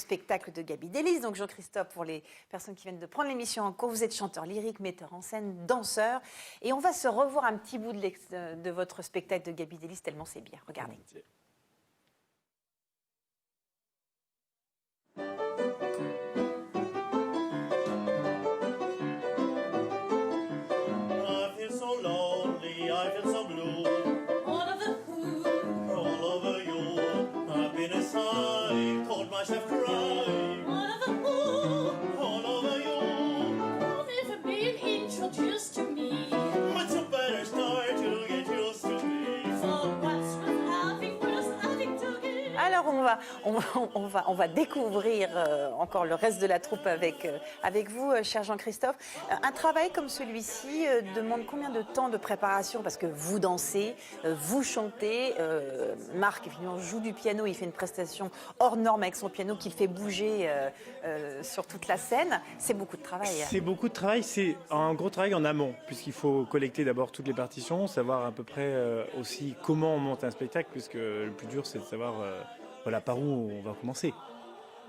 Spectacle de Gaby Delis. Donc Jean-Christophe, pour les personnes qui viennent de prendre l'émission en cours, vous êtes chanteur lyrique, metteur en scène, danseur. Et on va se revoir un petit bout de votre spectacle de Gaby Delis, tellement c'est bien. Regardez. Alors on va découvrir encore le reste de la troupe avec vous, cher Jean-Christophe. Un travail comme celui-ci demande combien de temps de préparation? Parce que vous dansez, vous chantez, Marc évidemment joue du piano, il fait une prestation hors norme avec son piano qu'il fait bouger sur toute la scène. C'est beaucoup de travail. C'est beaucoup de travail, c'est un gros travail en amont, puisqu'il faut collecter d'abord toutes les partitions, savoir à peu près aussi comment on monte un spectacle, puisque le plus dur c'est de savoir voilà, par où on va commencer.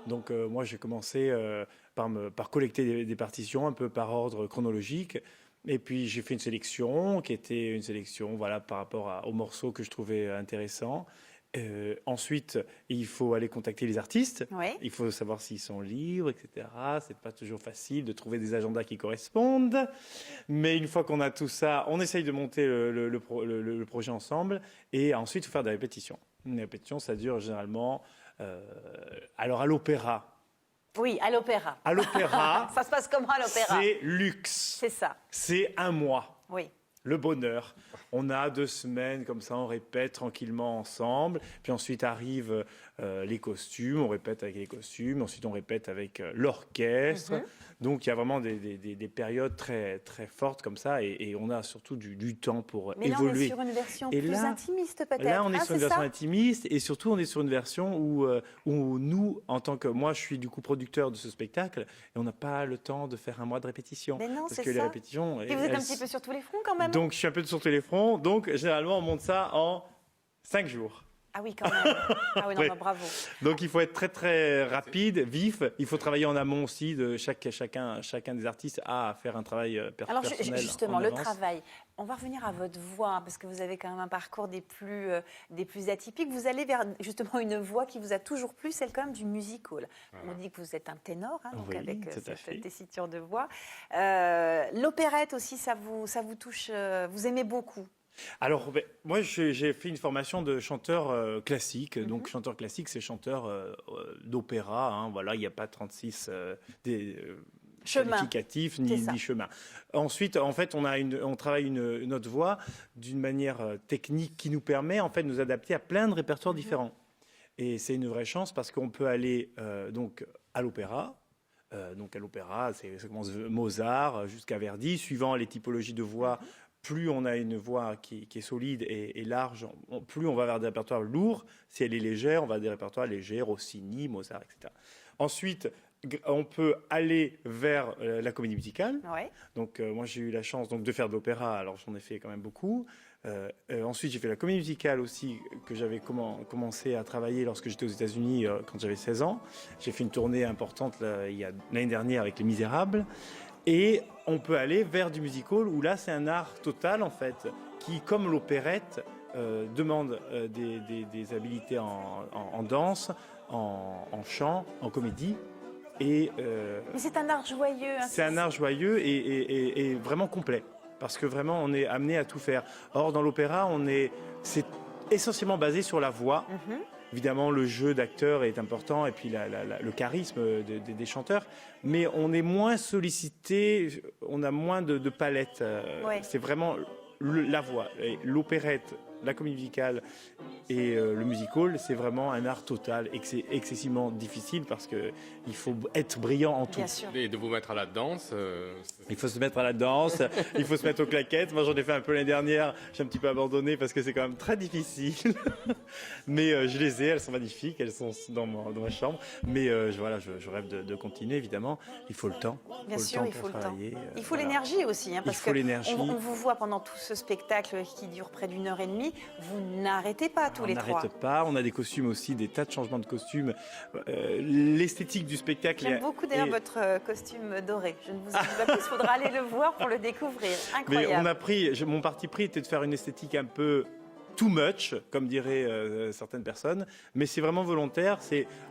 Donc moi j'ai commencé par collecter des partitions un peu par ordre chronologique, et puis j'ai fait une sélection qui était une sélection voilà, par rapport aux morceaux que je trouvais intéressants. Ensuite, il faut aller contacter les artistes. Ouais. Il faut savoir s'ils sont libres, etc. C'est pas toujours facile de trouver des agendas qui correspondent. Mais une fois qu'on a tout ça, on essaye de monter le projet ensemble. Et ensuite, il faut faire des répétitions. Une répétition, ça dure généralement... alors, à l'opéra. Oui, à l'opéra. À l'opéra... Ça se passe comment à l'opéra? C'est luxe. C'est ça. C'est un mois. Oui. Le bonheur. On a 2 semaines, comme ça, on répète tranquillement ensemble. Puis ensuite arrivent les costumes, on répète avec les costumes. Ensuite, on répète avec l'orchestre. Donc, il y a vraiment des périodes très, très fortes comme ça. Et on a surtout du temps pour Mais là, évoluer. on est sur une version plus intimiste, peut-être. Là, on est sur une version ça intimiste. Et surtout, on est sur une version où nous, en tant que... Moi, je suis du coup producteur de ce spectacle. Et on n'a pas le temps de faire un mois de répétition. Mais non, parce c'est que ça. les répétitions... Et vous êtes un petit peu sur tous les fronts, quand même. Donc, je suis un peu sur tous les fronts. Donc, généralement, on monte ça en 5 jours. Ah oui, quand même. Ah oui, non, Oui. bah, bravo. Donc, il faut être très, très rapide, vif. Il faut travailler en amont aussi. Chacun des artistes a à faire un travail Alors, personnel. justement, en le avance. travail. On va revenir à votre voix, parce que vous avez quand même un parcours des plus atypiques. Vous allez vers, justement, une voix qui vous a toujours plu, celle quand même du musical. On dit que vous êtes un ténor, hein, donc Oui, avec tout à fait. cette tessiture de voix. L'opérette aussi, ça vous touche, vous aimez beaucoup. Alors, moi, j'ai fait une formation de chanteur classique. Donc, chanteur classique, c'est chanteur d'opéra. Hein, voilà, il n'y a pas 36 qualificatifs ni chemin. Ensuite, en fait, on travaille notre voix d'une manière technique qui nous permet en fait de nous adapter à plein de répertoires différents. Et c'est une vraie chance parce qu'on peut aller donc à l'opéra. Donc à l'opéra, ça commence Mozart jusqu'à Verdi, suivant les typologies de voix. Plus on a une voix qui est solide et large, plus on va vers des répertoires lourds. Si elle est légère, on va vers des répertoires légers, Rossini, Mozart, etc. Ensuite, on peut aller vers la comédie musicale. Ouais. Donc, moi, j'ai eu la chance de faire de l'opéra, alors j'en ai fait quand même beaucoup. Ensuite, j'ai fait la comédie musicale aussi, que j'avais commencé à travailler lorsque j'étais aux États-Unis quand j'avais 16 ans. J'ai fait une tournée importante l'année dernière avec Les Misérables. Et on peut aller vers du musical où là, c'est un art total, en fait, qui, comme l'opérette, demande des habiletés en danse, en chant, en comédie. Mais c'est un art joyeux. Hein, c'est un art joyeux et vraiment complet. Parce que vraiment, on est amené à tout faire. Or, dans l'opéra, c'est essentiellement basé sur la voix. Évidemment, le jeu d'acteur est important et puis le charisme des chanteurs. Mais on est moins sollicité, on a moins de palettes. C'est vraiment la voix. L'opérette, la comédie musicale et le musical, c'est vraiment un art total et que c'est excessivement difficile parce qu'il faut être brillant en tout. Bien sûr. Et de vous mettre à la danse. Il faut se mettre à la danse, il faut se mettre aux claquettes. Moi, j'en ai fait un peu l'année dernière. J'ai un petit peu abandonné parce que c'est quand même très difficile. Mais je les ai, elles sont magnifiques, elles sont dans ma chambre. Mais voilà, je rêve de continuer, évidemment. Il faut le temps. Bien sûr, il faut le temps. Il faut voilà. l'énergie aussi. Hein, parce il faut l'énergie. On vous voit pendant tout ce spectacle qui dure près d'1 heure et demie. puis, vous n'arrêtez pas tous les On trois. n'arrête pas, on a des costumes aussi, des tas de changements de costumes. L'esthétique du spectacle... J'aime beaucoup d'ailleurs votre costume doré. Je ne vous en dis pas plus, il faudra aller le voir pour le découvrir. Mais Incroyable. mon parti pris était de faire une esthétique un peu too much, comme diraient certaines personnes, mais c'est vraiment volontaire.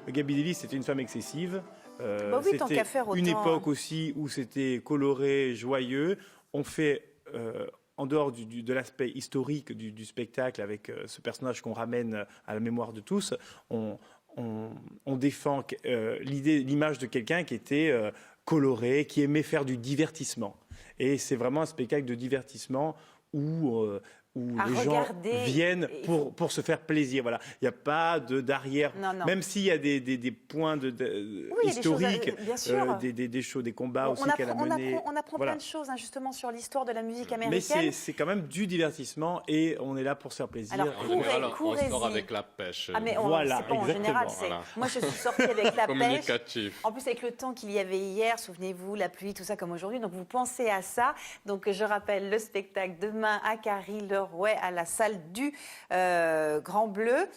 Gaby Deslys, c'était une femme excessive. Bah oui, tant qu'à faire, une autant, époque aussi où c'était coloré, joyeux. On fait, en dehors de l'aspect historique du spectacle, avec ce personnage qu'on ramène à la mémoire de tous, on défend l'image de quelqu'un qui était coloré, qui aimait faire du divertissement. Et c'est vraiment un spectacle de divertissement où les gens viennent pour se faire plaisir. Voilà. Il n'y a pas d'arrière, même s'il y a des points historiques, des combats aussi qu'elle a menés. On apprend voilà. plein de choses, hein, justement, sur l'histoire de la musique américaine. Mais c'est quand même du divertissement et on est là pour se faire plaisir. Alors, on sort avec la pêche. Ah, mais voilà, c'est pas en général. Voilà. Moi, je suis sortie avec la Communicatif. pêche. En plus, avec le temps qu'il y avait hier, souvenez-vous, la pluie, tout ça comme aujourd'hui. Donc, vous pensez à ça. Donc, je rappelle le spectacle demain à Carry-le-Rouet, à la salle du Grand Bleu.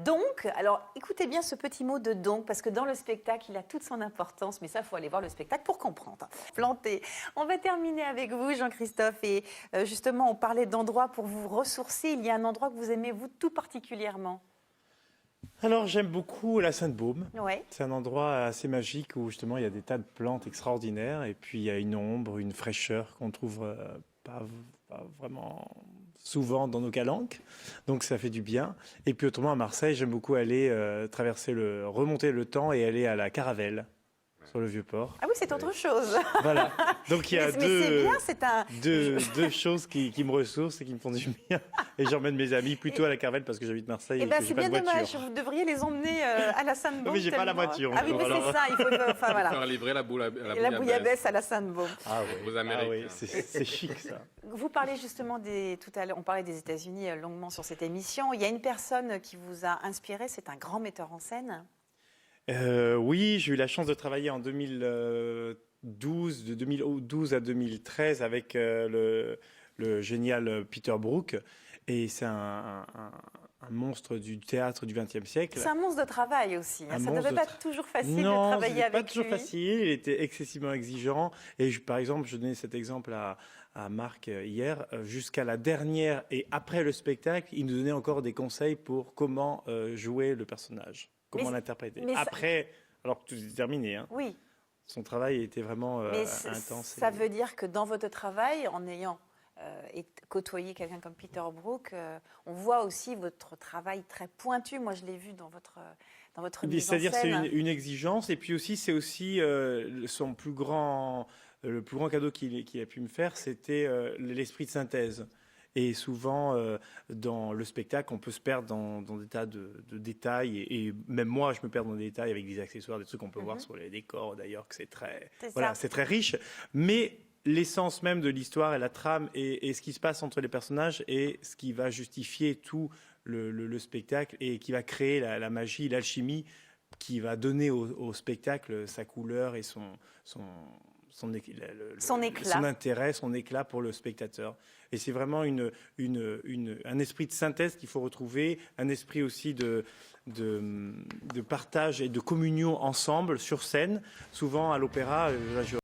Donc, alors, écoutez bien ce petit mot de donc, parce que dans le spectacle, il a toute son importance. Mais ça, il faut aller voir le spectacle pour comprendre. Planté. On va terminer avec vous, Jean-Christophe. Et justement, on parlait d'endroits pour vous ressourcer. Il y a un endroit que vous aimez, vous, tout particulièrement? Alors, j'aime beaucoup la Sainte-Baume. Ouais. C'est un endroit assez magique où, justement, il y a des tas de plantes extraordinaires. Et puis, il y a une ombre, une fraîcheur qu'on trouve pas vraiment souvent dans nos calanques. Donc, ça fait du bien. Et puis, autrement, à Marseille, j'aime beaucoup aller remonter le temps et aller à la Caravelle, sur le Vieux-Port. Ah oui, c'est autre chose. Voilà. Donc, il y a deux choses qui me ressourcent et qui me font du bien. Et j'emmène mes amis plutôt à la Caravelle parce que j'habite Marseille et que j'ai pas de voiture. C'est bien dommage. Vous devriez les emmener à la Sainte-Baume. Mais j'ai pas la voiture. Ah oui, mais c'est ça. Il faut faire livrer la bouillabaisse à la Sainte-Baume. Ah oui. Aux Américains. Ah oui, c'est chic ça. Vous parlez justement tout à l'heure, on parlait des États-Unis longuement sur cette émission. Il y a une personne qui vous a inspiré, c'est un grand metteur en scène. Oui, j'ai eu la chance de travailler en 2012, de 2012 à 2013 avec le génial Peter Brook. Et c'est un monstre du théâtre du XXe siècle. C'est un monstre de travail aussi. Ça ne devait pas être toujours facile de travailler avec lui. Non, pas toujours facile. Il était excessivement exigeant. Et par exemple, je donnais cet exemple à Marc hier. Jusqu'à la dernière et après le spectacle, il nous donnait encore des conseils pour comment jouer le personnage. Comment l'interpréter. Après, alors que tout est terminé, hein, oui. Son travail était vraiment intense. Ça veut dire que dans votre travail, en ayant côtoyé quelqu'un comme Peter Brook, on voit aussi votre travail très pointu. Moi, je l'ai vu dans votre mise en scène. C'est-à-dire, c'est une exigence. Et puis aussi, c'est aussi le plus grand cadeau qu'il a pu me faire, c'était l'esprit de synthèse. Et souvent, dans le spectacle, on peut se perdre dans des tas de détails. Et même moi, je me perds dans des détails avec des accessoires, des trucs qu'on peut voir sur les décors, d'ailleurs, que c'est très riche. Mais l'essence même de l'histoire et la trame et ce qui se passe entre les personnages est ce qui va justifier tout le spectacle et qui va créer la magie, l'alchimie, qui va donner au spectacle sa couleur et son intérêt, son éclat pour le spectateur. Et c'est vraiment un esprit de synthèse qu'il faut retrouver, un esprit aussi de partage et de communion ensemble sur scène. Souvent à l'opéra,